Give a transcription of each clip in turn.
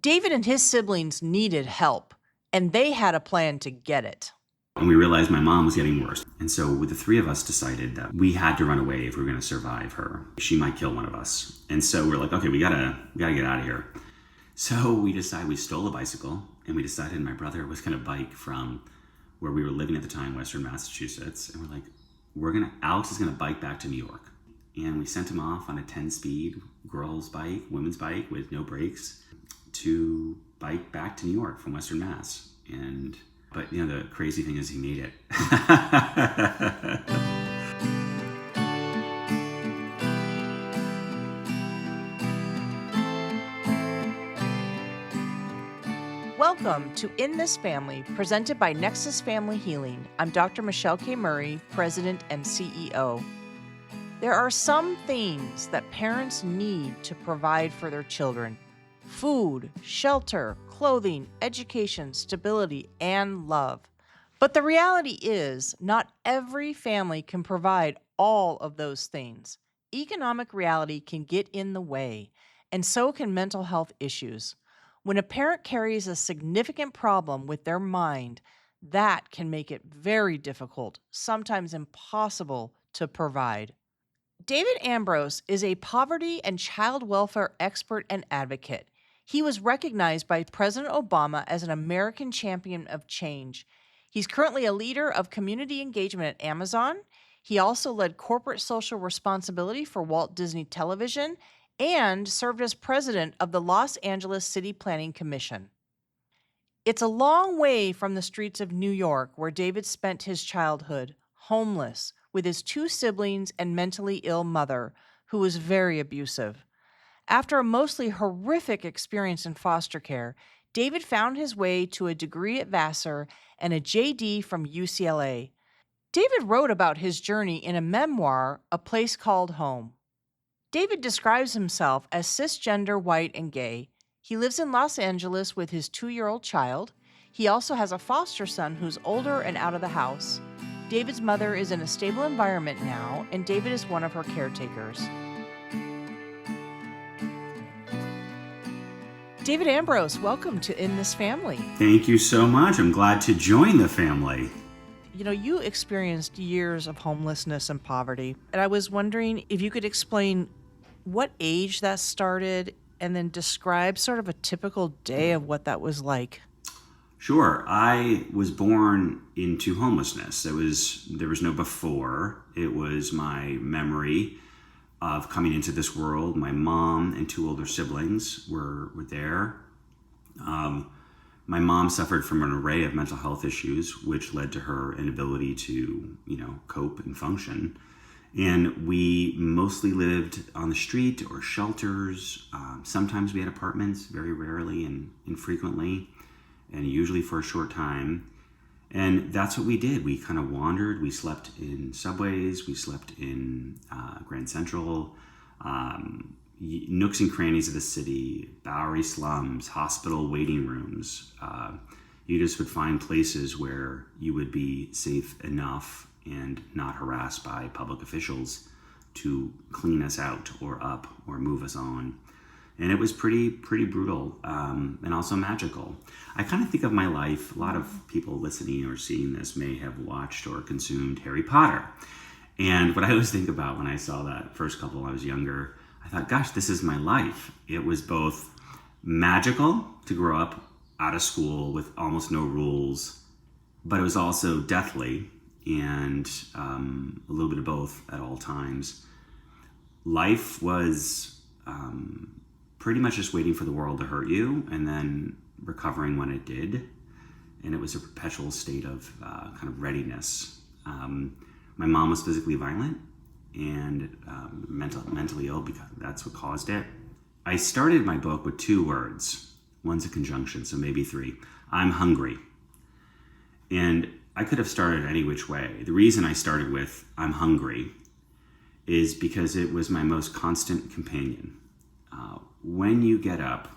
David and his siblings needed help, and they had a plan to get it. And we realized my mom was getting worse. And so the three of us decided that we had to run away if we were going to survive her. She might kill one of us. And so we're like, okay, we gotta get out of here. So we stole a bicycle, and we decided my brother was going to bike from where we were living at the time, Western Massachusetts. And we're like, Alex is going to bike back to New York. And we sent him off on a 10-speed girls' bike, women's bike with no brakes to bike back to New York from Western Mass. But the crazy thing is he made it. Welcome to In This Family, presented by Nexus Family Healing. I'm Dr. Michelle K. Murray, President and CEO. There are some things that parents need to provide for their children: food, shelter, clothing, education, stability, and love. But the reality is, not every family can provide all of those things. Economic reality can get in the way, and so can mental health issues. When a parent carries a significant problem with their mind, that can make it very difficult, sometimes impossible, to provide. David Ambroz is a poverty and child welfare expert and advocate. He was recognized by President Obama as an American champion of change. He's currently a leader of community engagement at Amazon. He also led corporate social responsibility for Walt Disney Television and served as president of the Los Angeles City Planning Commission. It's a long way from the streets of New York, where David spent his childhood, homeless, with his two siblings and mentally ill mother, who was very abusive. After a mostly horrific experience in foster care, David found his way to a degree at Vassar and a JD from UCLA. David wrote about his journey in a memoir, A Place Called Home. David describes himself as cisgender, white, and gay. He lives in Los Angeles with his 2-year-old child. He also has a foster son who's older and out of the house. David's mother is in a stable environment now, and David is one of her caretakers. David Ambroz, welcome to In This Family. Thank you so much. I'm glad to join the family. You experienced years of homelessness and poverty, and I was wondering if you could explain what age that started and then describe sort of a typical day of what that was like. Sure. I was born into homelessness. There was no before. It was my memory of coming into this world. My mom and two older siblings were there. My mom suffered from an array of mental health issues, which led to her inability to, cope and function. And we mostly lived on the street or shelters. Sometimes we had apartments, very rarely and infrequently, and usually for a short time. And that's what we did. We kind of wandered. We slept in subways. We slept in Grand Central, nooks and crannies of the city, Bowery slums, hospital waiting rooms. You just would find places where you would be safe enough and not harassed by public officials to clean us out or up or move us on. And it was pretty brutal and also magical. I kind of think of my life, a lot of people listening or seeing this may have watched or consumed Harry Potter. And what I always think about when I saw that first couple when I was younger, I thought, gosh, this is my life. It was both magical to grow up out of school with almost no rules, but it was also deathly and a little bit of both at all times. Life was pretty much just waiting for the world to hurt you and then recovering when it did. And it was a perpetual state of kind of readiness. My mom was physically violent and mentally ill because that's what caused it. I started my book with 2 words. One's a conjunction, so maybe 3. I'm hungry. And I could have started any which way. The reason I started with I'm hungry is because it was my most constant companion. When you get up,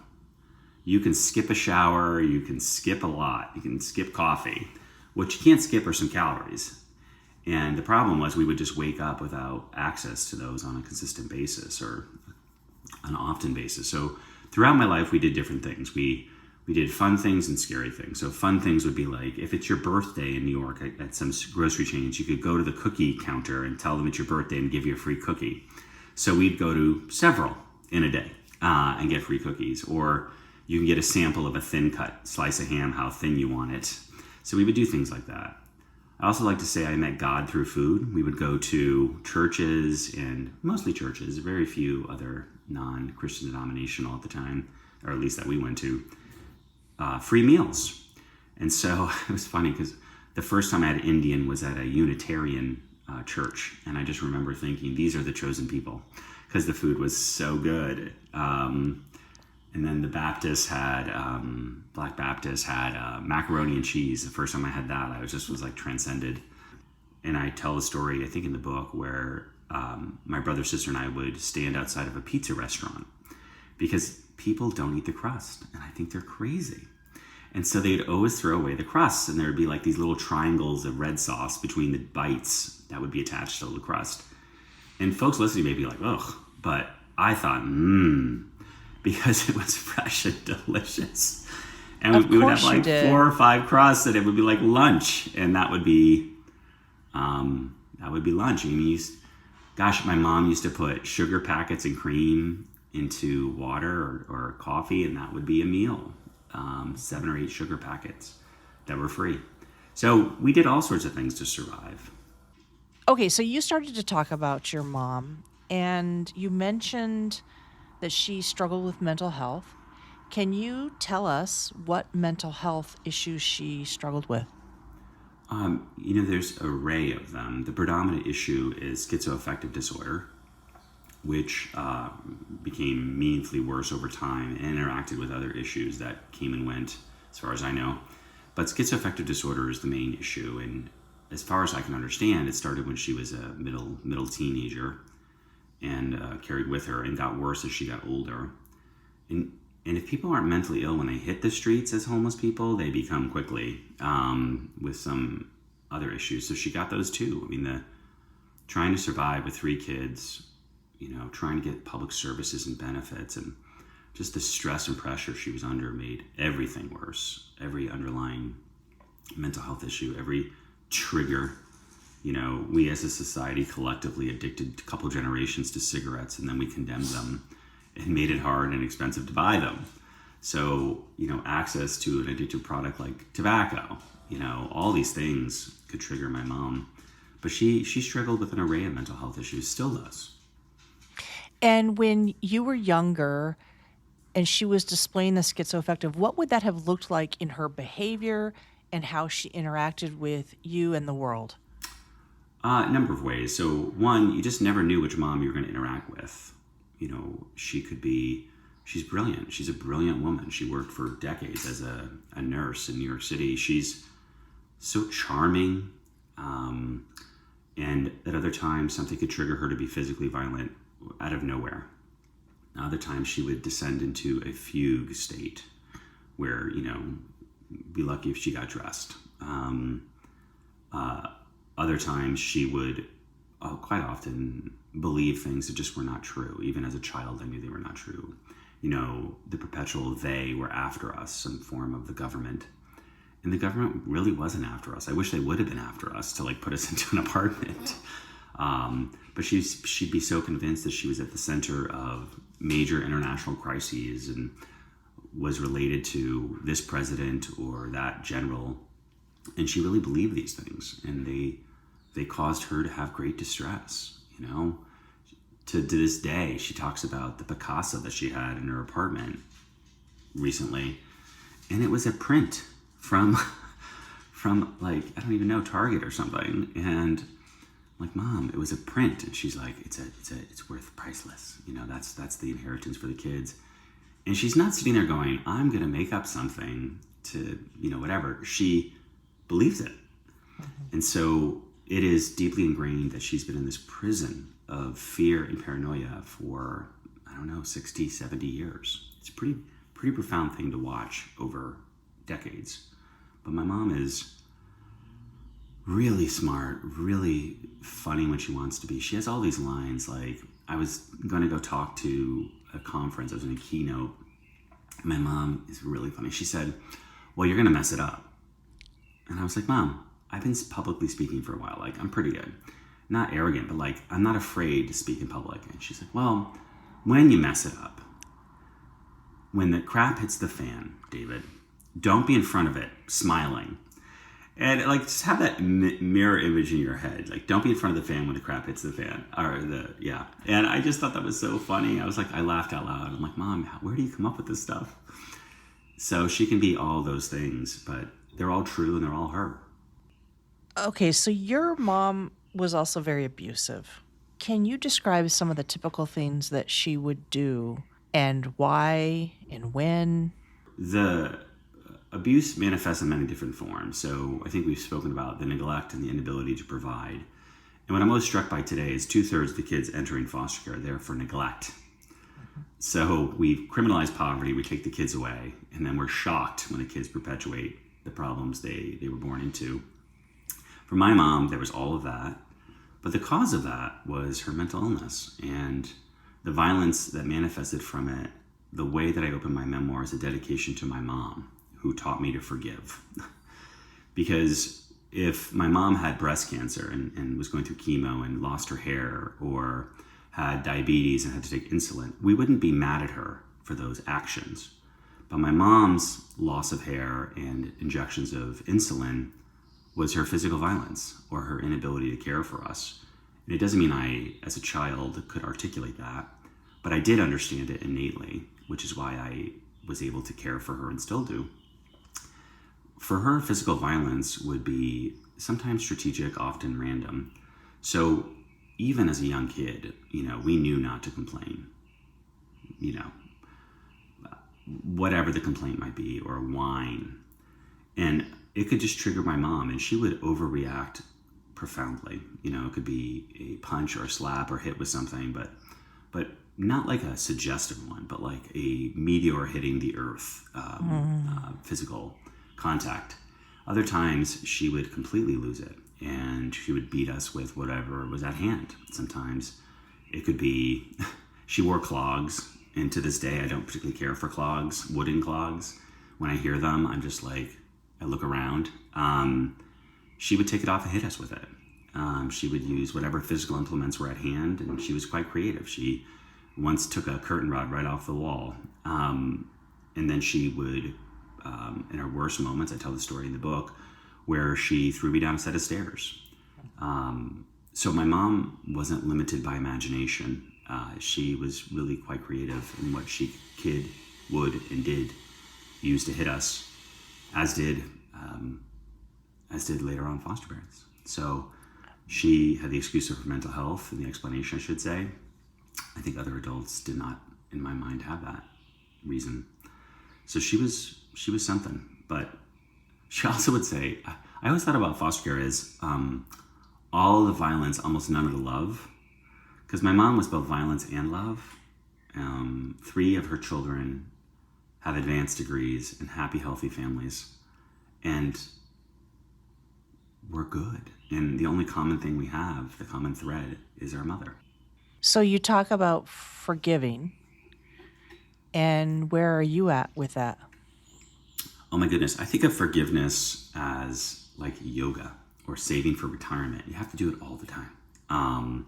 you can skip a shower, you can skip a lot, you can skip coffee. What you can't skip are some calories. And the problem was we would just wake up without access to those on a consistent basis or an often basis. So throughout my life, we did different things. We did fun things and scary things. So fun things would be like, if it's your birthday in New York at some grocery chains, you could go to the cookie counter and tell them it's your birthday and give you a free cookie. So we'd go to several in a day and get free cookies. Or you can get a sample of a thin cut slice of ham, how thin you want it. So we would do things like that. I also like to say I met God through food. We would go to churches, and mostly churches, very few other non-Christian denominational at the time, or at least that we went to, free meals. And so it was funny because the first time I had Indian was at a Unitarian church. And I just remember thinking, these are the chosen people, because the food was so good. And then the Baptists had, Black Baptists had macaroni and cheese. The first time I had that, I was like transcended. And I tell a story, I think in the book, where my brother, sister, and I would stand outside of a pizza restaurant because people don't eat the crust. And I think they're crazy. And so they'd always throw away the crust, and there would be like these little triangles of red sauce between the bites that would be attached to the crust. And folks listening may be like, ugh, but I thought, because it was fresh and delicious. And we would have like 4 or 5 crusts, and it would be like lunch. And that would be lunch. I mean, my mom used to put sugar packets and cream into water or coffee, and that would be a meal. 7 or 8 sugar packets that were free. So we did all sorts of things to survive. Okay, so you started to talk about your mom, and you mentioned that she struggled with mental health. Can you tell us what mental health issues she struggled with? There's an array of them. The predominant issue is schizoaffective disorder, which became meaningfully worse over time and interacted with other issues that came and went, as far as I know. But schizoaffective disorder is the main issue, and as far as I can understand, it started when she was a middle teenager and carried with her and got worse as she got older. And if people aren't mentally ill when they hit the streets as homeless people, they become quickly with some other issues. So she got those too. I mean, trying to survive with 3 kids, trying to get public services and benefits, and just the stress and pressure she was under made everything worse. Every underlying mental health issue, every trigger. We as a society collectively addicted a couple generations to cigarettes, and then we condemned them and made it hard and expensive to buy them. So, access to an addictive product like tobacco, all these things could trigger my mom. But she struggled with an array of mental health issues, still does. And when you were younger and she was displaying the schizoaffective, what would that have looked like in her behavior and how she interacted with you and the world? A number of ways. So one, you just never knew which mom you were going to interact with. She's brilliant. She's a brilliant woman. She worked for decades as a nurse in New York City. She's so charming. And at other times, something could trigger her to be physically violent out of nowhere. Other times, she would descend into a fugue state where, be lucky if she got dressed. Other times, she would quite often believe things that just were not true. Even as a child, I knew they were not true. The perpetual they were after us, some form of the government. And the government really wasn't after us. I wish they would have been after us to put us into an apartment. But she'd be so convinced that she was at the center of major international crises and was related to this president or that general. And she really believed these things. And they caused her to have great distress, To this day, she talks about the Picasso that she had in her apartment recently. And it was a print from I don't even know, Target or something. And Mom, it was a print. And she's like, it's worth priceless. That's the inheritance for the kids. And she's not sitting there going, I'm going to make up something to, whatever. She believes it. Mm-hmm. And so it is deeply ingrained that she's been in this prison of fear and paranoia for, 60, 70 years. It's a pretty profound thing to watch over decades. But my mom is really smart, really funny when she wants to be. She has all these lines. I was going to go talk to a conference. I was in a keynote My mom is really funny. She said, well, you're going to mess it up. And I was like, Mom, I've been publicly speaking for a while. Like, I'm pretty good. Not arrogant, but like, I'm not afraid to speak in public. And she's like, well, when you mess it up, when the crap hits the fan, David, don't be in front of it smiling. And like, just have that mirror image in your head. Like, don't be in front of the fan when the crap hits the fan. Yeah. And I just thought that was so funny. I was like, I laughed out loud. I'm like, Mom, where do you come up with this stuff? So she can be all those things, but they're all true and they're all her. Okay, so your mom was also very abusive. Can you describe some of the typical things that she would do and why and when? The abuse manifests in many different forms. So I think we've spoken about the neglect and the inability to provide. And what I'm most struck by today is 2/3 of the kids entering foster care are there for neglect. So we criminalize poverty, we take the kids away, and then we're shocked when the kids perpetuate the problems they were born into. For my mom, there was all of that. But the cause of that was her mental illness and the violence that manifested from it. The way that I open my memoir is a dedication to my mom, who taught me to forgive. Because if my mom had breast cancer and was going through chemo and lost her hair, or had diabetes and had to take insulin, we wouldn't be mad at her for those actions. But my mom's loss of hair and injections of insulin was her physical violence or her inability to care for us. And it doesn't mean I, as a child, could articulate that, but I did understand it innately, which is why I was able to care for her and still do. For her, physical violence would be sometimes strategic, often random. So even as a young kid, we knew not to complain, whatever the complaint might be, or whine. And it could just trigger my mom, and she would overreact profoundly. It could be a punch or a slap or hit with something, but not like a suggestive one, but like a meteor hitting the earth, physical contact. Other times she would completely lose it, and she would beat us with whatever was at hand. Sometimes it could be, she wore clogs, and to this day I don't particularly care for clogs, wooden clogs. When I hear them, I'm just like, I look around. She would take it off and hit us with it. She would use whatever physical implements were at hand, and she was quite creative. She once took a curtain rod right off the wall, and then she would, in her worst moments, I tell the story in the book, where she threw me down a set of stairs. So my mom wasn't limited by imagination. She was really quite creative in what she would and did use to hit us, as did later on foster parents. So she had the excuse of her mental health, and the explanation, I should say. I think other adults did not, in my mind, have that reason. So she was something. But she also would say, I always thought about foster care as all the violence, almost none of the love. Because my mom was both violence and love. 3 of her children have advanced degrees and happy, healthy families. And we're good. And the only common thing we have, the common thread, is our mother. So you talk about forgiving, and where are you at with that? Oh my goodness. I think of forgiveness as like yoga or saving for retirement. You have to do it all the time.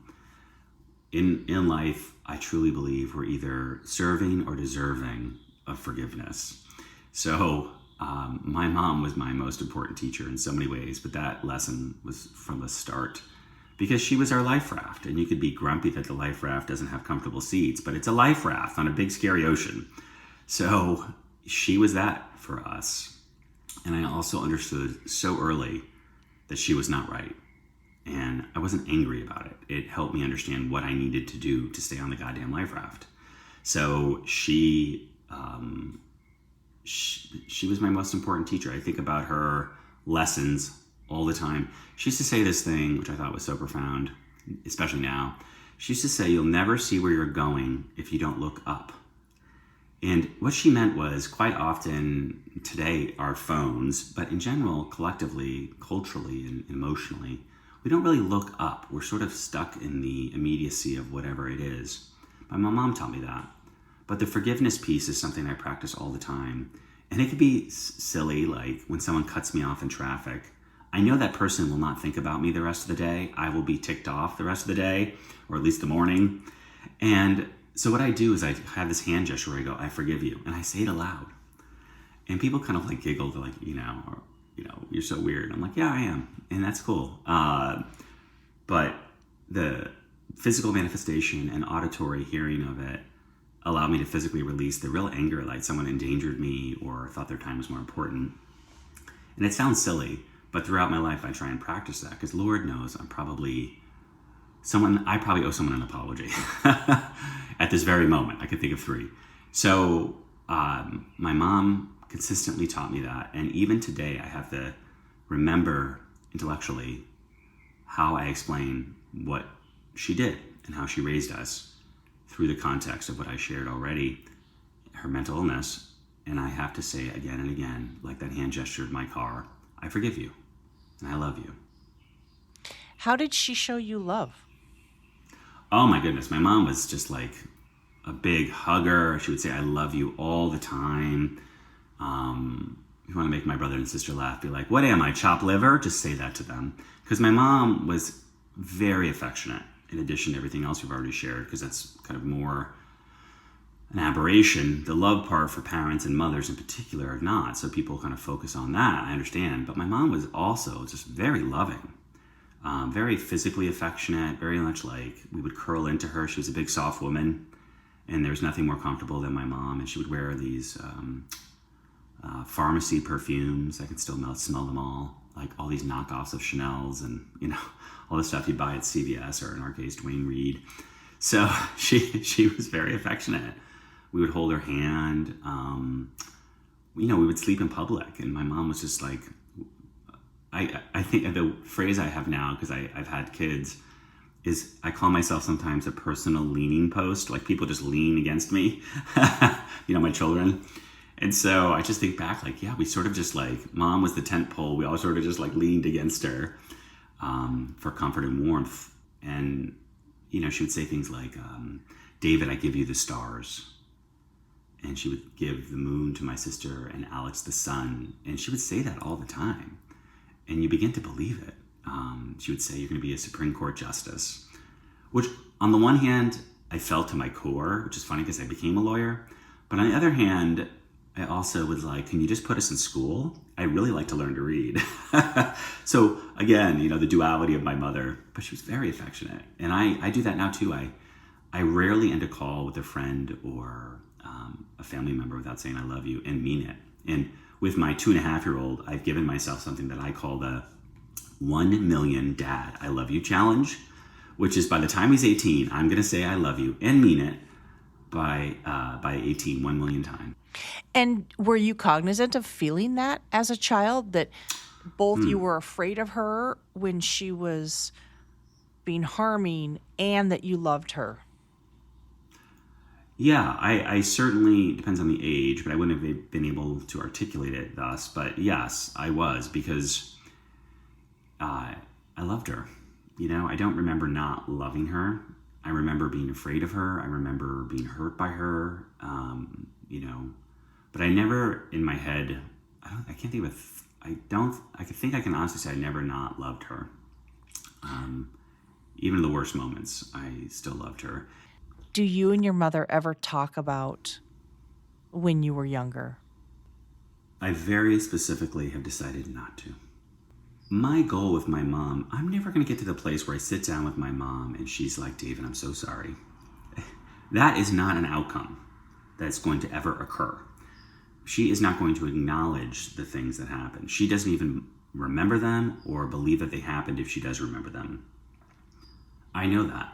In life, I truly believe we're either serving or deserving of forgiveness. So my mom was my most important teacher in so many ways, but that lesson was from the start, because she was our life raft. And you could be grumpy that the life raft doesn't have comfortable seats, but it's a life raft on a big scary ocean. So she was that for us. And I also understood so early that she was not right. And I wasn't angry about it. It helped me understand what I needed to do to stay on the goddamn life raft. So she was my most important teacher. I think about her lessons all the time. She used to say this thing, which I thought was so profound, especially now. She used to say, you'll never see where you're going if you don't look up. And what she meant was, quite often today, our phones, but in general, collectively, culturally, and emotionally, we don't really look up. We're sort of stuck in the immediacy of whatever it is. My mom taught me that. But the forgiveness piece is something I practice all the time. And it could be silly, like when someone cuts me off in traffic. I know that person will not think about me the rest of the day. I will be ticked off the rest of the day, or at least the morning. And so what I do is I have this hand gesture where I go, I forgive you. And I say it aloud. And people kind of like giggle, they're like, you're so weird. I'm like, yeah, I am. And that's cool. But the physical manifestation and auditory hearing of it allowed me to physically release the real anger, like someone endangered me or thought their time was more important. And it sounds silly, but throughout my life, I try and practice that because Lord knows I probably owe someone an apology at this very moment. I could think of 3. So my mom consistently taught me that. And even today, I have to remember intellectually how I explain what she did and how she raised us through the context of what I shared already, her mental illness. And I have to say again and again, like that hand gesture in my car, I forgive you and I love you. How did she show you love? Oh my goodness. My mom was just like a big hugger. She would say, I love you all the time. If you want to make my brother and sister laugh, be like, what am I, chopped liver? Just say that to them. Because my mom was very affectionate, in addition to everything else we've already shared, because that's kind of more an aberration. The love part for parents and mothers in particular are not. So people kind of focus on that. I understand. But my mom was also just very loving, very physically affectionate, very much like we would curl into her. She was a big, soft woman, and there was nothing more comfortable than my mom. And she would wear these pharmacy perfumes. I can still smell them all, like all these knockoffs of Chanel's and, all the stuff you buy at CVS or in our case, Dwayne Reed. So she was very affectionate. We would hold her hand. We would sleep in public, and my mom was just like, I think the phrase I have now, because I've had kids, is I call myself sometimes a personal leaning post. Like people just lean against me, my children. And so I just think back, like, yeah, we sort of just like, mom was the tent pole. We all sort of just like leaned against her for comfort and warmth. And, she would say things like, David, I give you the stars. And she would give the moon to my sister and Alex the sun. And she would say that all the time. And you begin to believe it. She would say, you're going to be a Supreme Court justice, which on the one hand, I felt to my core, which is funny because I became a lawyer. But on the other hand, I also was like, can you just put us in school? I really like to learn to read. So again, the duality of my mother, but she was very affectionate. And I do that now too. I rarely end a call with a friend or a family member without saying I love you and mean it. And with my 2.5-year-old, I've given myself something that I call the 1 million dad I love you challenge, which is by the time he's 18, I'm going to say I love you and mean it by 18, 1 million times. And were you cognizant of feeling that as a child, that both you were afraid of her when she was being harming and that you loved her? Yeah, I certainly, depends on the age, but I wouldn't have been able to articulate it thus. But yes, I was, because I loved her. I don't remember not loving her. I remember being afraid of her. I remember being hurt by her, but I never in my head, I can't think of, I think I can honestly say I never not loved her. Even in the worst moments, I still loved her. Do you and your mother ever talk about when you were younger? I very specifically have decided not to. My goal with my mom, I'm never going to get to the place where I sit down with my mom and she's like, David, I'm so sorry. That is not an outcome that's going to ever occur. She is not going to acknowledge the things that happened. She doesn't even remember them or believe that they happened if she does remember them. I know that.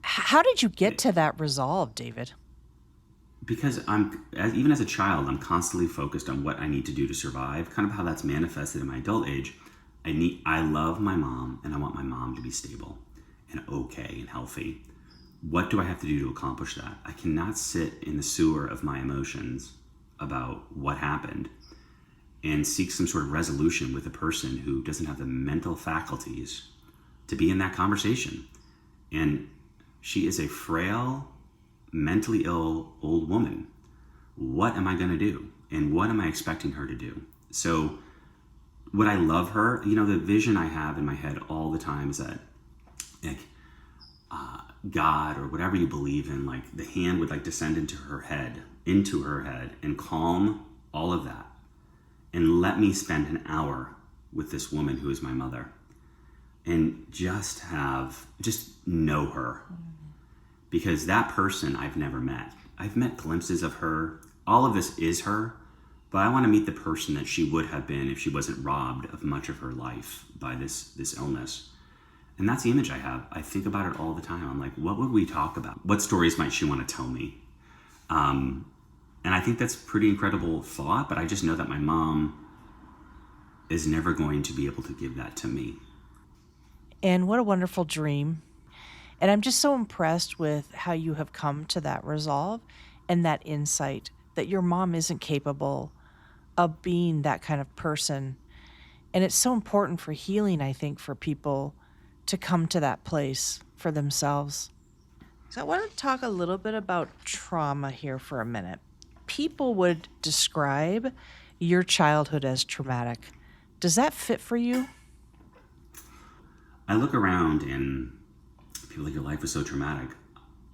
How did you get to that resolve, David? Because even as a child, I'm constantly focused on what I need to do to survive, kind of how that's manifested in my adult age. I love my mom, and I want my mom to be stable and okay and healthy. What do I have to do to accomplish that? I cannot sit in the sewer of my emotions about what happened and seek some sort of resolution with a person who doesn't have the mental faculties to be in that conversation. And she is a frail mentally ill old woman. What am I going to do? And what am I expecting her to do? So would I love her? The vision I have in my head all the time is that like God or whatever you believe in, like the hand would like descend into her head and calm all of that and let me spend an hour with this woman who is my mother and just know her. Because that person I've never met. I've met glimpses of her. All of this is her, but I want to meet the person that she would have been if she wasn't robbed of much of her life by this illness. And that's the image I have. I think about it all the time. I'm like, what would we talk about? What stories might she want to tell me? And I think that's a pretty incredible thought, but I just know that my mom is never going to be able to give that to me. And what a wonderful dream. And I'm just so impressed with how you have come to that resolve and that insight that your mom isn't capable of being that kind of person. And it's so important for healing, I think, for people to come to that place for themselves. So I want to talk a little bit about trauma here for a minute. People would describe your childhood as traumatic. Does that fit for you? I look around and people like, your life was so traumatic.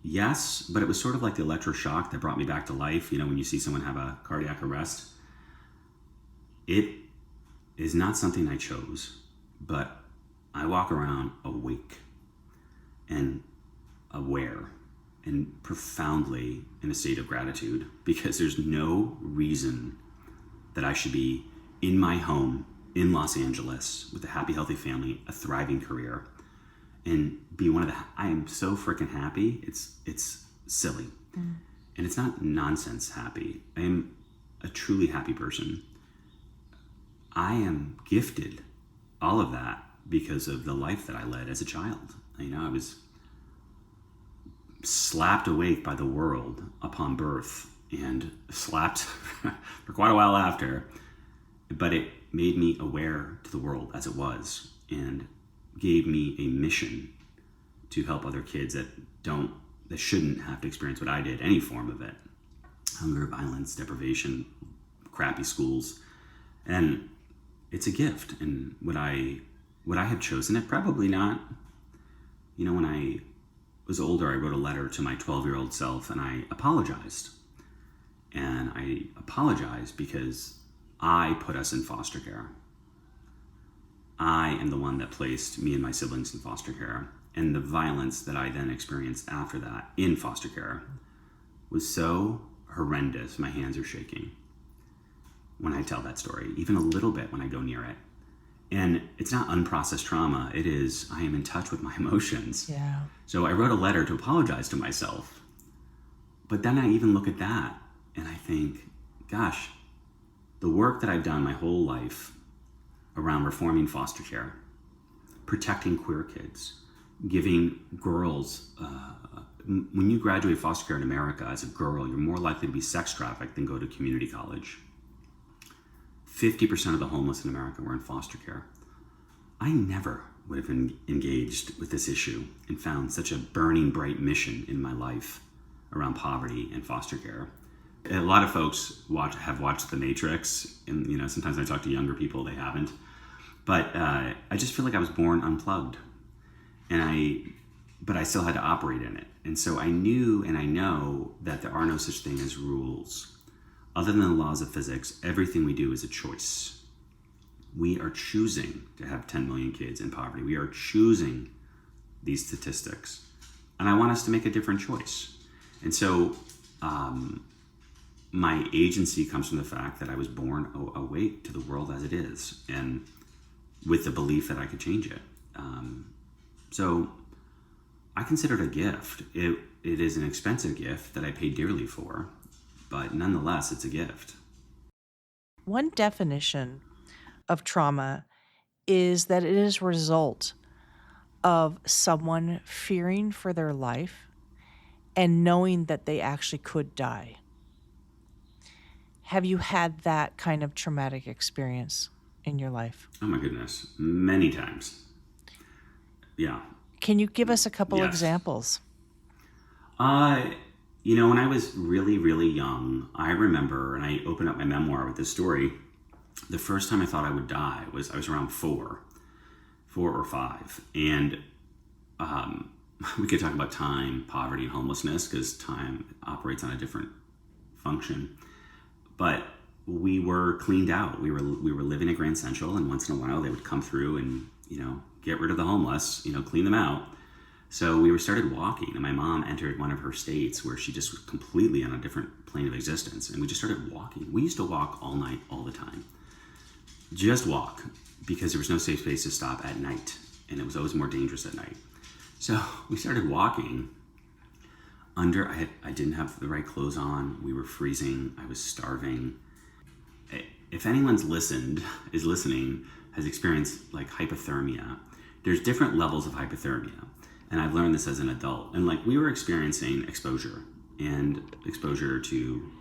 Yes, but it was sort of like the electroshock that brought me back to life. When you see someone have a cardiac arrest, it is not something I chose, but I walk around awake and aware and profoundly in a state of gratitude because there's no reason that I should be in my home in Los Angeles with a happy, healthy family, a thriving career, and be I am so freaking happy. It's silly. And it's not nonsense happy. I am a truly happy person. I am gifted all of that because of the life that I led as a child. I was slapped awake by the world upon birth and slapped for quite a while after, but it made me aware to the world as it was and gave me a mission to help other kids that shouldn't have to experience what I did, any form of it. Hunger, violence, deprivation, crappy schools. And it's a gift. And would I have chosen it? Probably not. When I was older, I wrote a letter to my 12-year-old self and I apologized. And I apologized because I put us in foster care. I am the one that placed me and my siblings in foster care. And the violence that I then experienced after that in foster care was so horrendous. My hands are shaking when I tell that story, even a little bit when I go near it. And it's not unprocessed trauma. It is, I am in touch with my emotions. Yeah. So I wrote a letter to apologize to myself. But then I even look at that and I think, gosh, the work that I've done my whole life around reforming foster care, protecting queer kids, giving girls, when you graduate foster care in America as a girl, you're more likely to be sex trafficked than go to community college. 50% of the homeless in America were in foster care. I never would have been engaged with this issue and found such a burning bright mission in my life around poverty and foster care. A lot of folks have watched The Matrix, and sometimes when I talk to younger people, they haven't. But I just feel like I was born unplugged, but I still had to operate in it. And so I knew and I know that there are no such thing as rules. Other than the laws of physics, everything we do is a choice. We are choosing to have 10 million kids in poverty. We are choosing these statistics. And I want us to make a different choice. And so my agency comes from the fact that I was born awake to the world as it is, and with the belief that I could change it. So I consider it a gift. It is an expensive gift that I paid dearly for, but nonetheless, it's a gift. One definition of trauma is that it is a result of someone fearing for their life and knowing that they actually could die. Have you had that kind of traumatic experience in your life? Oh my goodness, many times. Yeah. Can you give us a couple Yes. examples? When I was really, really young, I remember, and I opened up my memoir with this story, the first time I thought I would die was I was around 4 or 5. And we could talk about time, poverty, and homelessness, because time operates on a different function. But we were cleaned out. We were living at Grand Central, and once in a while they would come through and, get rid of the homeless, clean them out. So we started walking, and my mom entered one of her states where she just was completely on a different plane of existence. And we just started walking. We used to walk all night, all the time. Just walk, because there was no safe space to stop at night. And it was always more dangerous at night. So we started walking I didn't have the right clothes on. We were freezing. I was starving. If anyone's is listening, has experienced like hypothermia, there's different levels of hypothermia. And I've learned this as an adult. And we were experiencing exposure to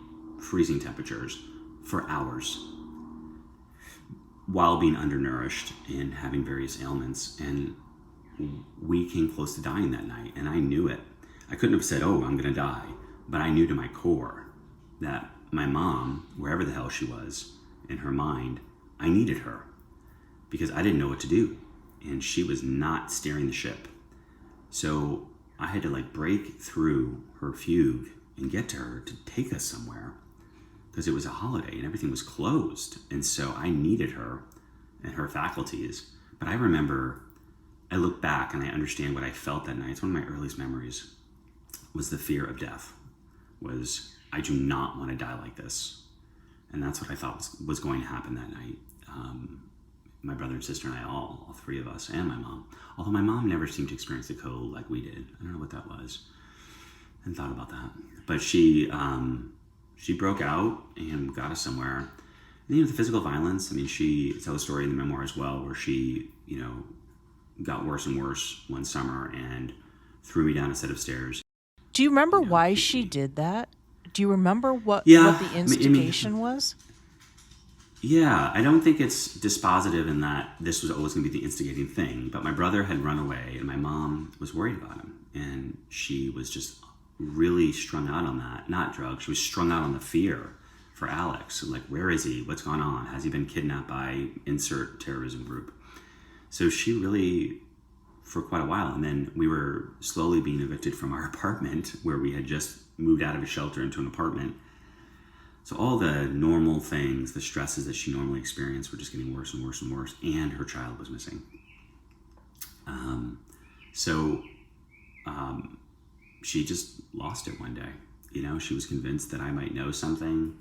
freezing temperatures for hours while being undernourished and having various ailments. And we came close to dying that night, and I knew it. I couldn't have said, oh, I'm gonna die, but I knew to my core that my mom, wherever the hell she was, in her mind, I needed her because I didn't know what to do, and she was not steering the ship. So I had to break through her fugue and get to her to take us somewhere, because it was a holiday and everything was closed. And so I needed her and her faculties. But I remember, I look back and I understand what I felt that night. It's one of my earliest memories, was the fear of death. I do not want to die like this. And that's what I thought was going to happen that night. My brother and sister and I, all 3 of us, and my mom. Although my mom never seemed to experience the cold like we did. I don't know what that was. I hadn't thought about that. But she broke out and got us somewhere. And the physical violence, she tells a story in the memoir as well, where she, got worse and worse one summer and threw me down a set of stairs. Do you remember why she did that? Do you remember what the instigation was? Yeah, I don't think it's dispositive in that this was always going to be the instigating thing. But my brother had run away, and my mom was worried about him. And she was just really strung out on that. Not drugs. She was strung out on the fear for Alex. Where is he? What's going on? Has he been kidnapped by insert terrorism group? So she really, for quite a while, and then we were slowly being evicted from our apartment, where we had just moved out of a shelter into an apartment. So all the normal things, the stresses that she normally experienced, were just getting worse and worse and worse, and her child was missing. She just lost it one day. She was convinced that I might know something,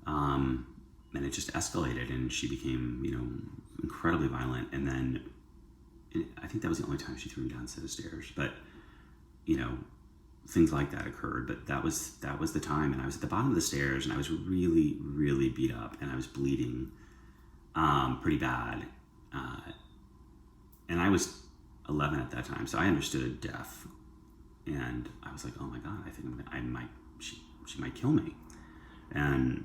and it just escalated, and she became, incredibly violent. And then I think that was the only time she threw me down a set of stairs. But, things like that occurred. But that was the time, and I was at the bottom of the stairs, and I was really, really beat up, and I was bleeding pretty bad. And I was 11 at that time, so I understood death. And I was like, oh my God, I think she might kill me. And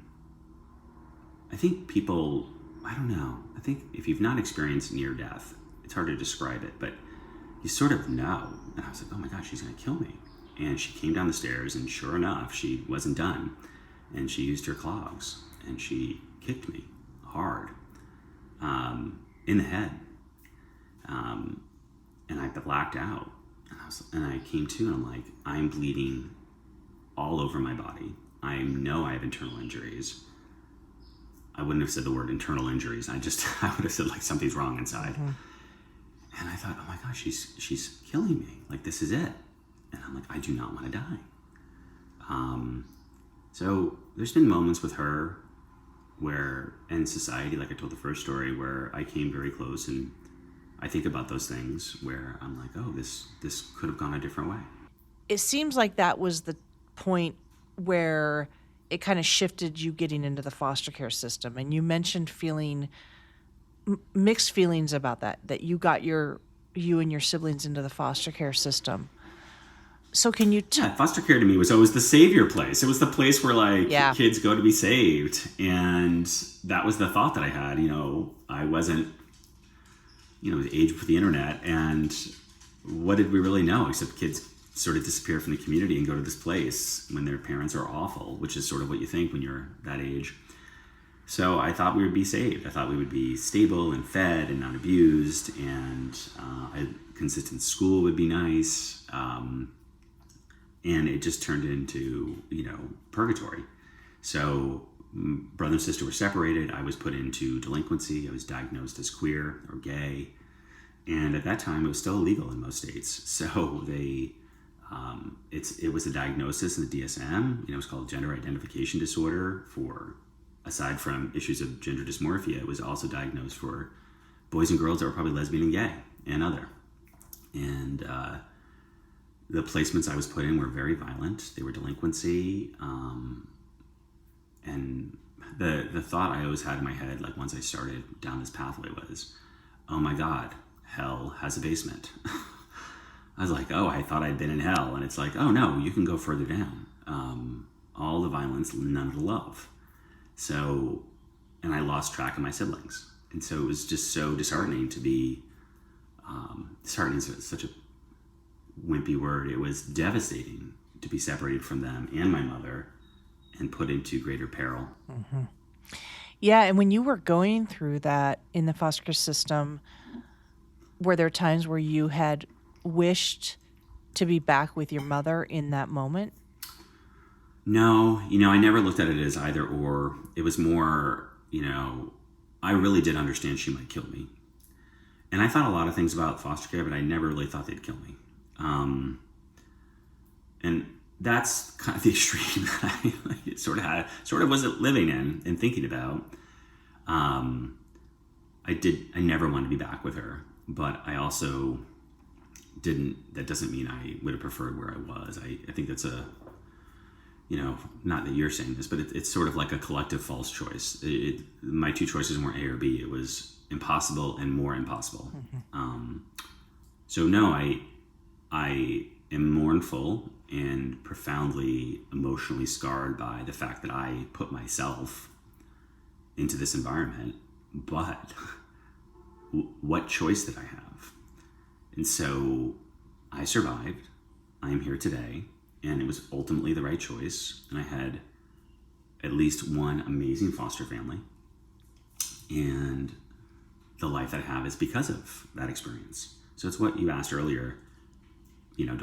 I think people, I don't know, I think if you've not experienced near death, it's hard to describe it, but you sort of know. And I was like, oh my gosh, she's gonna kill me. And she came down the stairs, and sure enough, she wasn't done. And she used her clogs, and she kicked me hard in the head. And I blacked out. And I came to, and I'm like, I'm bleeding all over my body. I know I have internal injuries. I wouldn't have said the word internal injuries. I would have said something's wrong inside. Mm-hmm. And I thought, oh my gosh, she's killing me. This is it. And I'm like, I do not want to die. So there's been moments with her where, in society, like I told the first story, where I came very close, and I think about those things where I'm like, oh, this could have gone a different way. It seems like that was the point where it kind of shifted you getting into the foster care system. And you mentioned feeling mixed feelings about that you got you and your siblings into the foster care system. So can you... foster care to me was always the savior place. It was the place where kids go to be saved. And that was the thought that I had. I wasn't, the age for the internet. And what did we really know except kids sort of disappear from the community and go to this place when their parents are awful, which is sort of what you think when you're that age. So I thought we would be saved. I thought we would be stable and fed and not abused, and a consistent school would be nice. And it just turned into, purgatory. So brother and sister were separated. I was put into delinquency. I was diagnosed as queer or gay. And at that time, it was still illegal in most states. So it was a diagnosis in the DSM. It was called gender identification disorder. Aside from issues of gender dysmorphia, it was also diagnosed for boys and girls that were probably lesbian and gay and other. And the placements I was put in were very violent. They were delinquency. And the thought I always had in my head, like once I started down this pathway, was, oh my God, hell has a basement. I was like, oh, I thought I'd been in hell. And it's like, oh no, you can go further down. All the violence, none of the love. So, and I lost track of my siblings. And so it was just so disheartening to be, disheartening is such a wimpy word. It was devastating to be separated from them and my mother and put into greater peril. Mm-hmm. Yeah, and when you were going through that in the foster care system, were there times where you had wished to be back with your mother in that moment? No, I never looked at it as either or. It was more, I really did understand she might kill me. And I thought a lot of things about foster care, but I never really thought they'd kill me. And that's kind of the extreme that I sort of was living in and thinking about. I never wanted to be back with her, but I also that doesn't mean I would have preferred where I was. I think that's not that you're saying this, but it's sort of like a collective false choice. My two choices weren't A or B. It was impossible and more impossible. Mm-hmm. So no, I am mournful and profoundly emotionally scarred by the fact that I put myself into this environment, but what choice did I have? And so I survived. I am here today, and it was ultimately the right choice. And I had at least one amazing foster family, and the life that I have is because of that experience. So it's what you asked earlier, I don't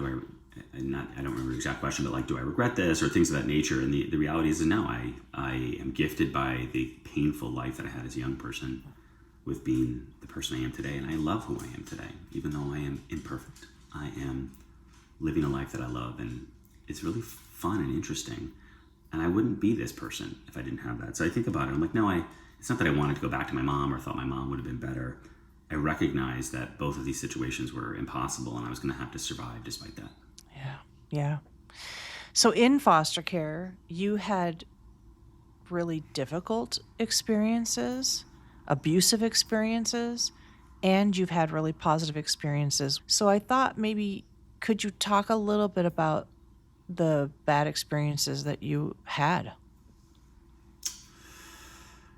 remember the exact question, but like, do I regret this or things of that nature? And the reality is no, I am gifted by the painful life that I had as a young person with being the person I am today. And I love who I am today, even though I am imperfect. I am living a life that I love, and it's really fun and interesting. And I wouldn't be this person if I didn't have that. So I think about it. I'm like, no, it's not that I wanted to go back to my mom or thought my mom would have been better. I recognized that both of these situations were impossible, and I was going to have to survive despite that. Yeah. So in foster care, you had really difficult experiences, abusive experiences, and you've had really positive experiences. So I thought maybe could you talk a little bit about the bad experiences that you had?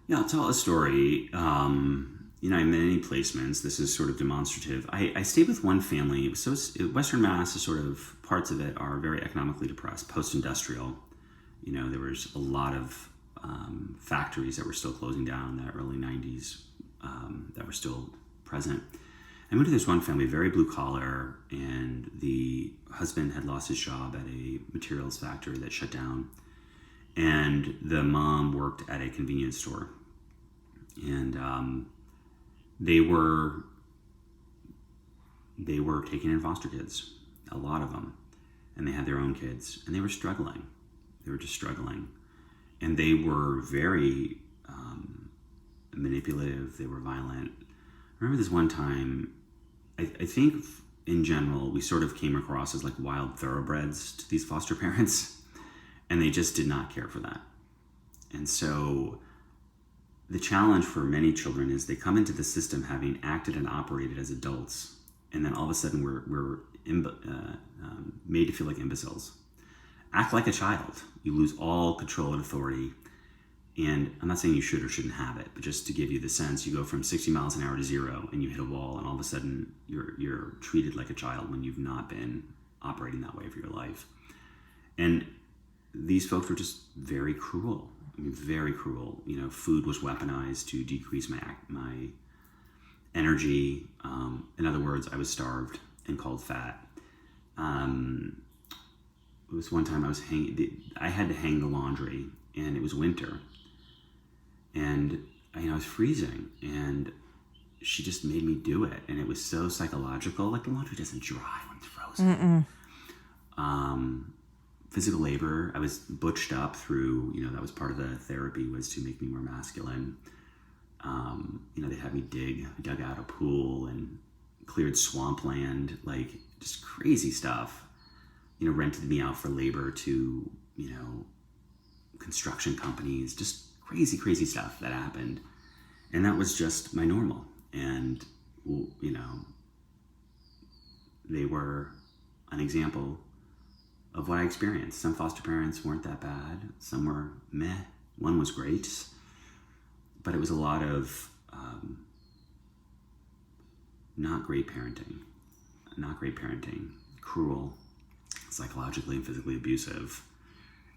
Yeah, I'll tell a story. In many placements, this is sort of demonstrative. I stayed with one family. So Western Mass is sort of, parts of it are very economically depressed, post-industrial. There was a lot of factories that were still closing down in the early 90s that were still present. I went to this one family, very blue collar, and the husband had lost his job at a materials factory that shut down. And the mom worked at a convenience store. And they were taking in foster kids, a lot of them, and they had their own kids, and they were struggling. They were just struggling, and they were very manipulative. They were violent. I remember this one time, I think in general, we sort of came across as like wild thoroughbreds to these foster parents, and they just did not care for that. And so the challenge for many children is they come into the system having acted and operated as adults, and then all of a sudden we're made to feel like imbeciles. Act like a child. You lose all control and authority. And I'm not saying you should or shouldn't have it, but just to give you the sense, you go from 60 miles an hour to 0, and you hit a wall, and all of a sudden you're treated like a child when you've not been operating that way for your life. And these folks were just very cruel. I mean, very cruel. You know, food was weaponized to decrease my energy. In other words, I was starved and called fat. It was one time I had to hang the laundry, and it was winter, and I was freezing, and she just made me do it, and it was so psychological. Like, the laundry doesn't dry when it's frozen. Physical labor. I was butched up through, that was part of the therapy, was to make me more masculine. They had me dug out a pool and cleared swampland, like just crazy stuff. Rented me out for labor to, construction companies, just crazy stuff that happened. And that was just my normal. And, they were an example of what I experienced. Some foster parents weren't that bad. Some were meh. One was great. But it was a lot of not great parenting, cruel, psychologically and physically abusive.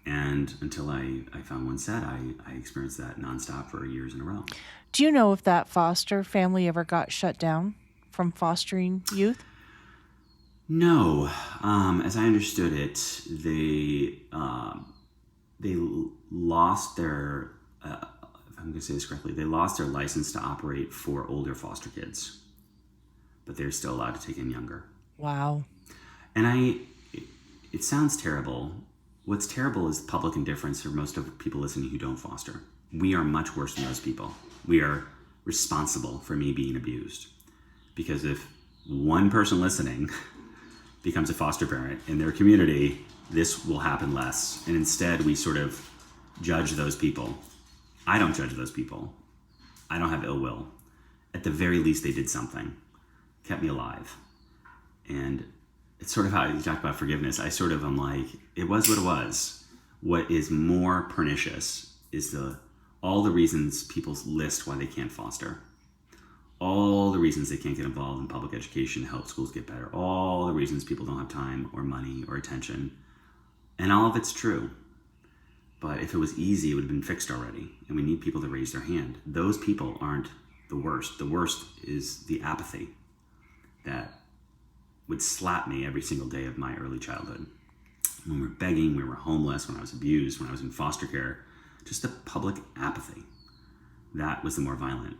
And until I found one set, I experienced that nonstop for years in a row. Do you know if that foster family ever got shut down from fostering youth? No. As I understood it, they lost their, if I'm going to say this correctly, they lost their license to operate for older foster kids, but they're still allowed to take in younger. Wow. And it sounds terrible. What's terrible is public indifference for most of the people listening who don't foster. We are much worse than those people. We are responsible for me being abused. Because if one person listening becomes a foster parent in their community, this will happen less. And instead, we sort of judge those people. I don't judge those people. I don't have ill will. At the very least, they did something, kept me alive. And it's sort of how you talk about forgiveness. I sort of am like, it was what it was. What is more pernicious is all the reasons people list why they can't foster. All the reasons they can't get involved in public education to help schools get better. All the reasons people don't have time or money or attention. And all of it's true. But if it was easy, it would have been fixed already. And we need people to raise their hand. Those people aren't the worst. The worst is the apathy that would slap me every single day of my early childhood. When we were begging, we were homeless, when I was abused, when I was in foster care, just the public apathy. That was the more violent.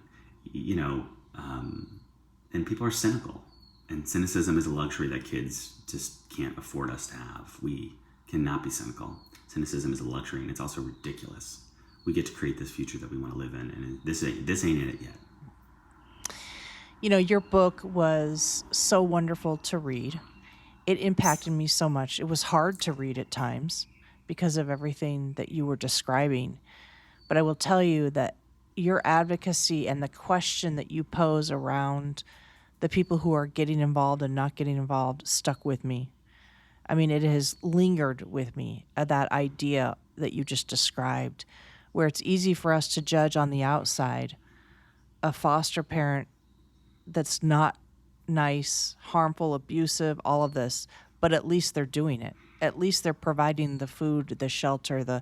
And people are cynical. And cynicism is a luxury that kids just can't afford us to have. We cannot be cynical. Cynicism is a luxury, and it's also ridiculous. We get to create this future that we want to live in, and this ain't in it yet. Your book was so wonderful to read. It impacted me so much. It was hard to read at times because of everything that you were describing. But I will tell you that your advocacy and the question that you pose around the people who are getting involved and not getting involved stuck with me. I mean, it has lingered with me, that idea that you just described, where it's easy for us to judge on the outside a foster parent that's not nice, harmful, abusive, all of this, but at least they're doing it. At least they're providing the food, the shelter,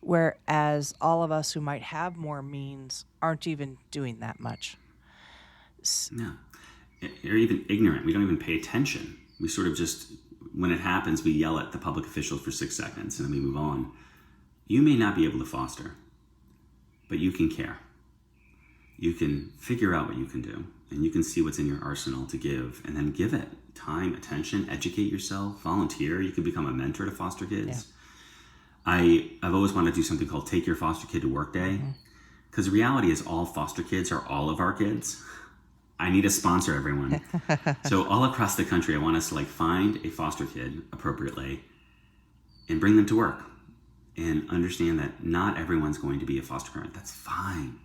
whereas all of us who might have more means aren't even doing that much. No. Or even ignorant. We don't even pay attention. We sort of just, when it happens, we yell at the public officials for 6 seconds and then we move on. You may not be able to foster, but you can care. You can figure out what you can do, and you can see what's in your arsenal to give, and then give it time, attention, educate yourself, volunteer. You can become a mentor to foster kids. Yeah. I've always wanted to do something called Take Your Foster Kid to Work Day, because the reality is all foster kids are all of our kids. I need a sponsor, everyone. So all across the country, I want us to find a foster kid appropriately and bring them to work, and understand that not everyone's going to be a foster parent. That's fine.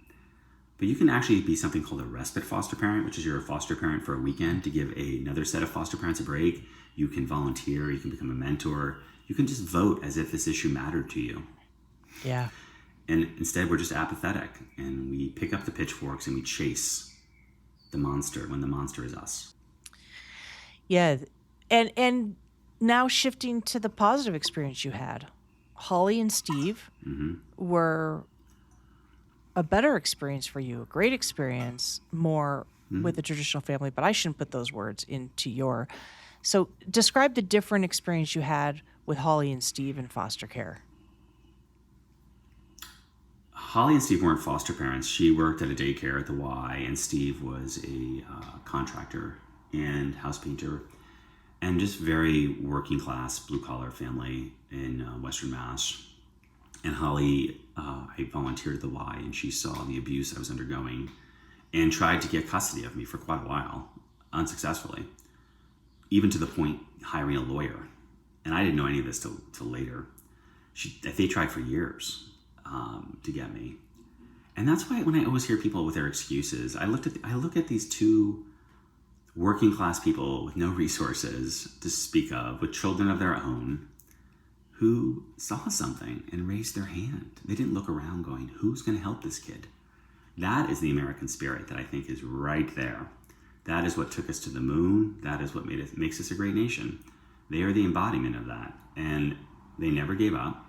But you can actually be something called a respite foster parent, which is you're a foster parent for a weekend to give another set of foster parents a break. You can volunteer, you can become a mentor. You can just vote as if this issue mattered to you. Yeah. And instead, we're just apathetic, and we pick up the pitchforks and we chase the monster when the monster is us. Yeah. And Now shifting to the positive experience you had, Holly and Steve were a better experience for you, a great experience, more with the traditional family, but I shouldn't put those words into your. So describe the different experience you had with Holly and Steve in foster care. Holly and Steve weren't foster parents. She worked at a daycare at the Y, and Steve was a contractor and house painter, and just very working class, blue collar family in Western Mass. And Holly, I volunteered at the Y, and she saw the abuse I was undergoing and tried to get custody of me for quite a while, unsuccessfully, even to the point hiring a lawyer. And I didn't know any of this till later. They tried for years to get me. And that's why when I always hear people with their excuses, I look at these two working class people with no resources to speak of, with children of their own, who saw something and raised their hand. They didn't look around going, who's going to help this kid? That is the American spirit that I think is right there. That is what took us to the moon. That is what makes us a great nation. They are the embodiment of that. And they never gave up.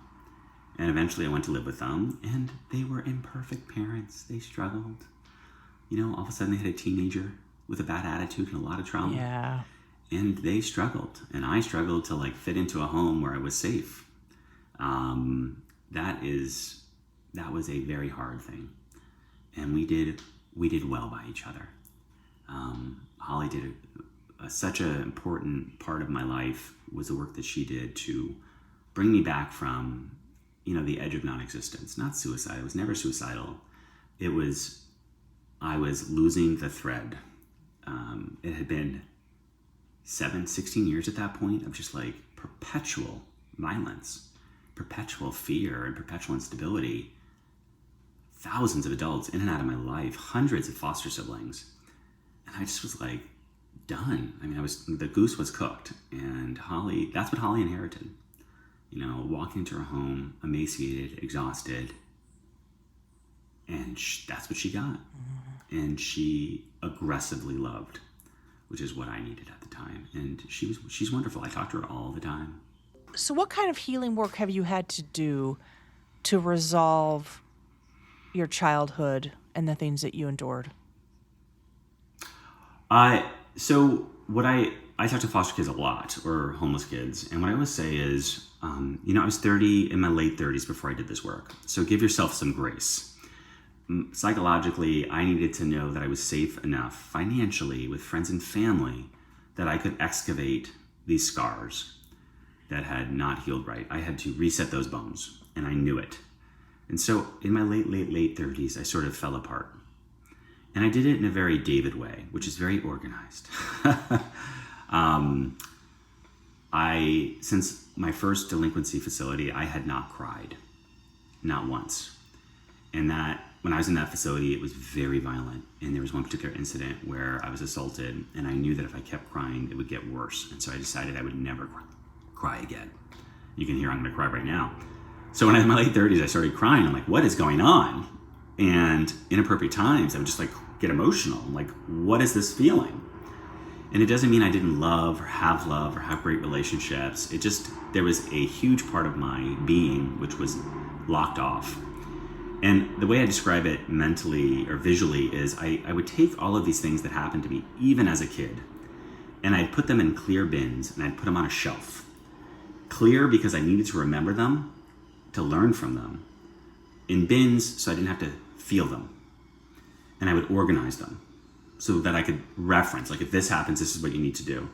And eventually I went to live with them, and they were imperfect parents. They struggled. All of a sudden they had a teenager with a bad attitude and a lot of trauma. Yeah. And they struggled. And I struggled to fit into a home where I was safe. That was a very hard thing. And we did well by each other. Holly did such an important part of my life was the work that she did to bring me back from, the edge of non-existence. Not suicide. It was never suicidal. I was losing the thread. It had been 16 years at that point of just perpetual violence, perpetual fear, and perpetual instability. Thousands of adults in and out of my life, hundreds of foster siblings. And I just was done. The goose was cooked. And Holly, that's what Holly inherited. Walking into her home, emaciated, exhausted. And that's what she got. And she aggressively loved, which is what I needed at the time. And she's wonderful. I talk to her all the time. So what kind of healing work have you had to do to resolve your childhood and the things that you endured? So what I talk to foster kids a lot, or homeless kids, and what I always say is, I was 30, in my late 30s before I did this work. So give yourself some grace. Psychologically, I needed to know that I was safe enough financially with friends and family that I could excavate these scars that had not healed right. I had to reset those bones, and I knew it. And so in my late 30s, I sort of fell apart. And I did it in a very David way, which is very organized. Since my first delinquency facility, I had not cried, not once. And that when I was in that facility, it was very violent. And there was one particular incident where I was assaulted, and I knew that if I kept crying, it would get worse. And so I decided I would never cry again. You can hear I'm going to cry right now. So when I was in my late 30s, I started crying. I'm like, what is going on? And inappropriate times, I would just get emotional. I'm like, what is this feeling? And it doesn't mean I didn't love or have great relationships. There was a huge part of my being which was locked off. And the way I describe it mentally or visually is I would take all of these things that happened to me, even as a kid, and I'd put them in clear bins, and I'd put them on a shelf. Clear because I needed to remember them, to learn from them. In bins so I didn't have to feel them. And I would organize them so that I could reference, if this happens, this is what you need to do.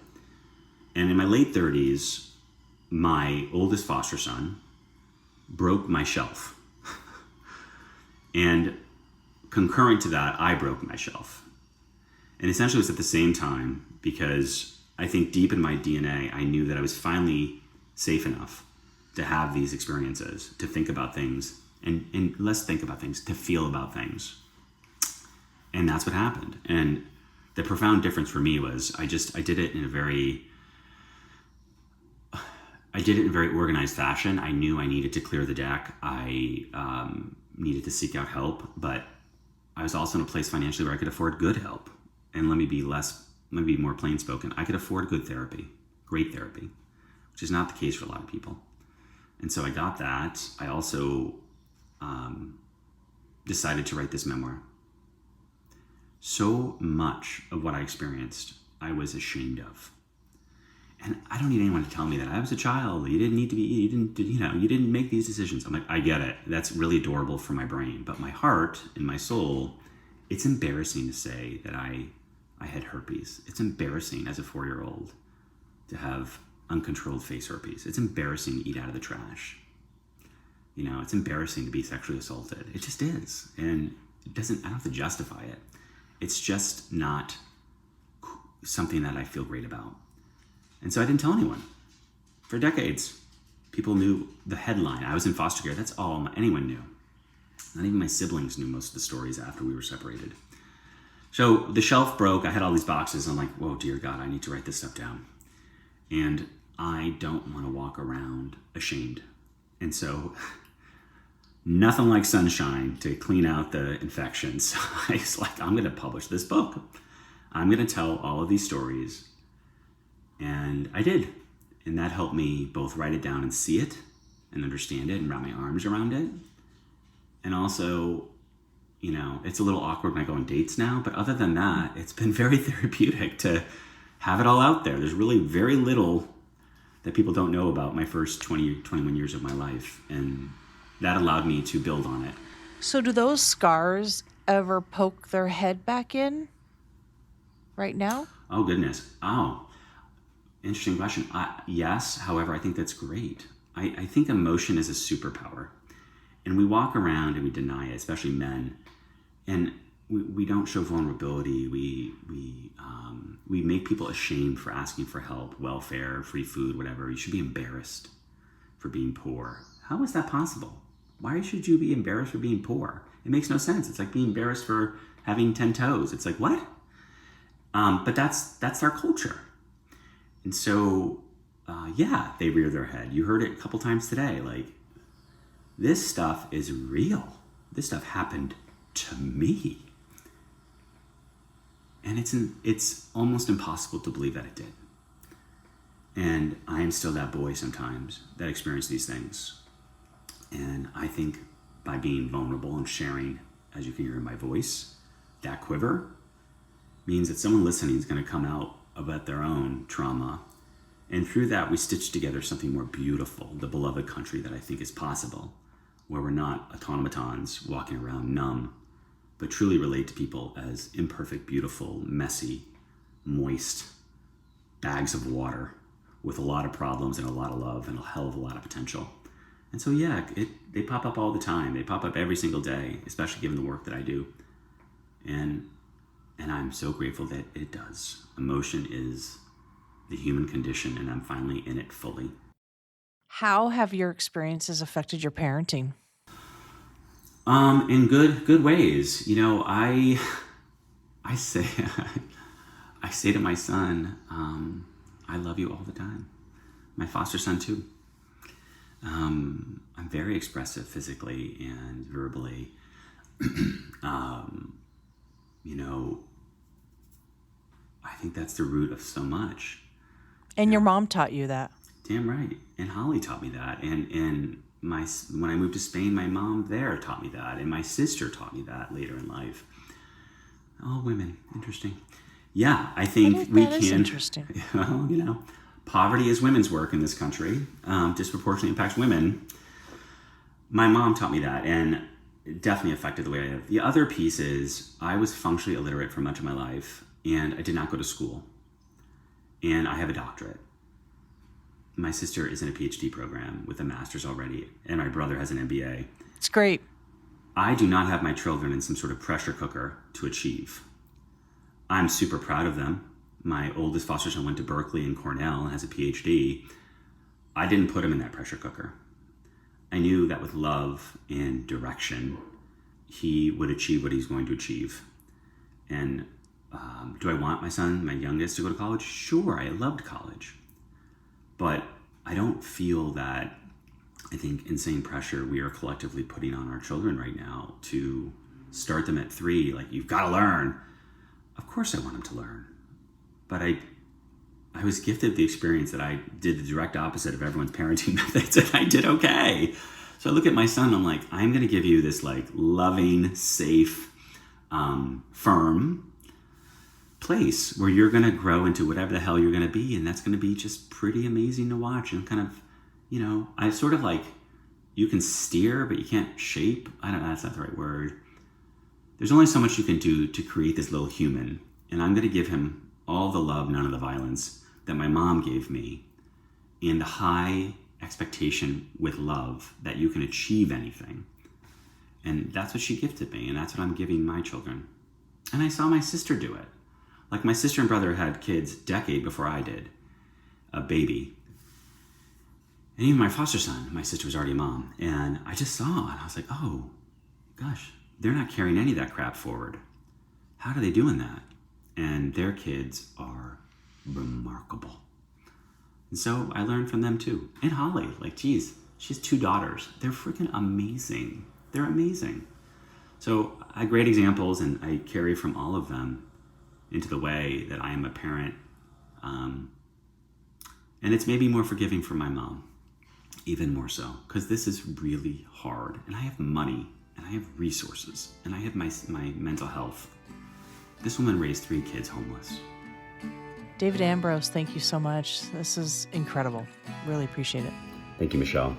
And in my late 30s, my oldest foster son broke my shelf. And concurrent to that, I broke my shelf. And essentially it was at the same time, because I think deep in my DNA, I knew that I was finally safe enough to have these experiences, to think about things, and less think about things, to feel about things. And that's what happened. And the profound difference for me was I did it in a very organized fashion. I knew I needed to clear the deck. I needed to seek out help, but I was also in a place financially where I could afford good help. And let me be more plain spoken. I could afford good therapy, great therapy, which which is not the case for a lot of people. And so I got that. I also decided to write this memoir. So much of what I experienced, I was ashamed of. And I don't need anyone to tell me that I was a child. You didn't need to be, you didn't make these decisions. I'm like, I get it. That's really adorable for my brain. But my heart and my soul, it's embarrassing to say that I had herpes. It's embarrassing as a 4-year-old to have uncontrolled face herpes. It's embarrassing to eat out of the trash. It's embarrassing to be sexually assaulted. It just is. And I don't have to justify it. It's just not something that I feel great about. And so I didn't tell anyone. For decades, people knew the headline. I was in foster care. That's all anyone knew. Not even my siblings knew most of the stories after we were separated. So the shelf broke. I had all these boxes. I'm like, whoa, dear God, I need to write this stuff down. And I don't want to walk around ashamed. And so nothing like sunshine to clean out the infections. I was like, I'm going to publish this book. I'm going to tell all of these stories. And I did. And that helped me both write it down and see it and understand it and wrap my arms around it. And also, it's a little awkward when I go on dates now, but other than that, it's been very therapeutic to have it all out there. There's really very little that people don't know about my first 21 years of my life. And that allowed me to build on it. So do those scars ever poke their head back in right now? Oh, goodness. Oh, interesting question. Yes. However, I think that's great. I think emotion is a superpower. And we walk around and we deny it, especially men. And we don't show vulnerability. We make people ashamed for asking for help, welfare, free food, whatever. You should be embarrassed for being poor. How is that possible? Why should you be embarrassed for being poor? It makes no sense. It's like being embarrassed for having 10 toes. It's like, what? But that's our culture. And so, they rear their head. You heard it a couple times today. Like, this stuff is real. This stuff happened to me. And it's almost impossible to believe that it did. And I am still that boy sometimes that experienced these things. And I think by being vulnerable and sharing, as you can hear in my voice, that quiver means that someone listening is going to come out about their own trauma. And through that, we stitch together something more beautiful, the beloved country that I think is possible, where we're not automatons walking around numb, but truly relate to people as imperfect, beautiful, messy, moist bags of water with a lot of problems and a lot of love and a hell of a lot of potential. And so, they pop up all the time. They pop up every single day, especially given the work that I do. And I'm so grateful that it does. Emotion is the human condition, and I'm finally in it fully. How have your experiences affected your parenting? In good ways. I say I say to my son, I love you all the time. My foster son too. I'm very expressive physically and verbally. I think that's the root of so much. And your mom taught you that. Damn right. And Holly taught me that. And when I moved to Spain, my mom there taught me that. And my sister taught me that later in life. All women. Interesting. Yeah, I think we can. That is interesting. Well, poverty is women's work in this country. Disproportionately impacts women. My mom taught me that, and it definitely affected the way I live. The other piece is I was functionally illiterate for much of my life, and I did not go to school. And I have a doctorate. My sister is in a PhD program with a master's already, and my brother has an MBA. It's great. I do not have my children in some sort of pressure cooker to achieve. I'm super proud of them. My oldest foster son went to Berkeley and Cornell and has a PhD. I didn't put him in that pressure cooker. I knew that with love and direction, he would achieve what he's going to achieve. And do I want my son, my youngest, to go to college? Sure, I loved college. But I don't feel that, I think, insane pressure we are collectively putting on our children right now to start them at 3, like, you've got to learn. Of course I want them to learn. But I was gifted the experience that I did the direct opposite of everyone's parenting methods, and I did okay. So I look at my son, I'm like, I'm going to give you this like loving, safe, firm place where you're going to grow into whatever the hell you're going to be. And that's going to be just pretty amazing to watch. And kind of, I sort of like, you can steer, but you can't shape. I don't know, that's not the right word. There's only so much you can do to create this little human. And I'm going to give him all the love, none of the violence that my mom gave me, and the high expectation with love that you can achieve anything. And that's what she gifted me, and that's what I'm giving my children. And I saw my sister do it. Like, my sister and brother had kids a decade before I did, a baby. And even my foster son, my sister was already a mom. And I just saw, and I was like, oh, gosh, they're not carrying any of that crap forward. How are they doing that? And their kids are remarkable. And so I learned from them too. And Holly, like, geez, she has 2 daughters. They're freaking amazing. They're amazing. So I have great examples, and I carry from all of them into the way that I am a parent. And it's maybe more forgiving for my mom, even more so, because this is really hard. And I have money, and I have resources, and I have my mental health. This woman raised 3 kids homeless. David Ambroz, thank you so much. This is incredible. Really appreciate it. Thank you, Michelle.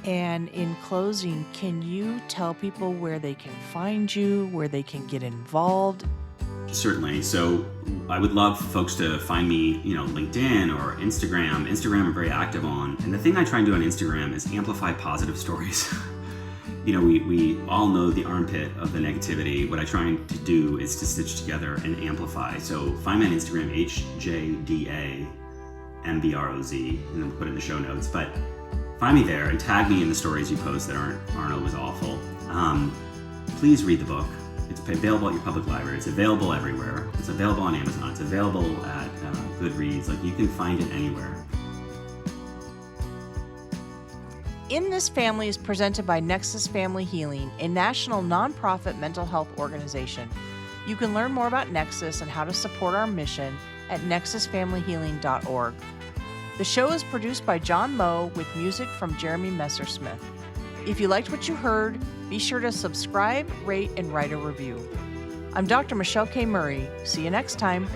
And in closing, can you tell people where they can find you, where they can get involved? Certainly. So I would love folks to find me, LinkedIn or Instagram. Instagram I'm very active on. And the thing I try and do on Instagram is amplify positive stories. We all know the armpit of the negativity. What I try to do is to stitch together and amplify. So find me on Instagram, HJDAMBROZ, and then we'll put it in the show notes. But find me there and tag me in the stories you post that aren't always awful. Please read the book. It's available at your public library. It's available everywhere. It's available on Amazon. It's available at Goodreads. Like, you can find it anywhere. In This Family is presented by Nexus Family Healing, a national nonprofit mental health organization. You can learn more about Nexus and how to support our mission at nexusfamilyhealing.org. The show is produced by John Lowe with music from Jeremy Messersmith. If you liked what you heard, be sure to subscribe, rate, and write a review. I'm Dr. Michelle K. Murray. See you next time.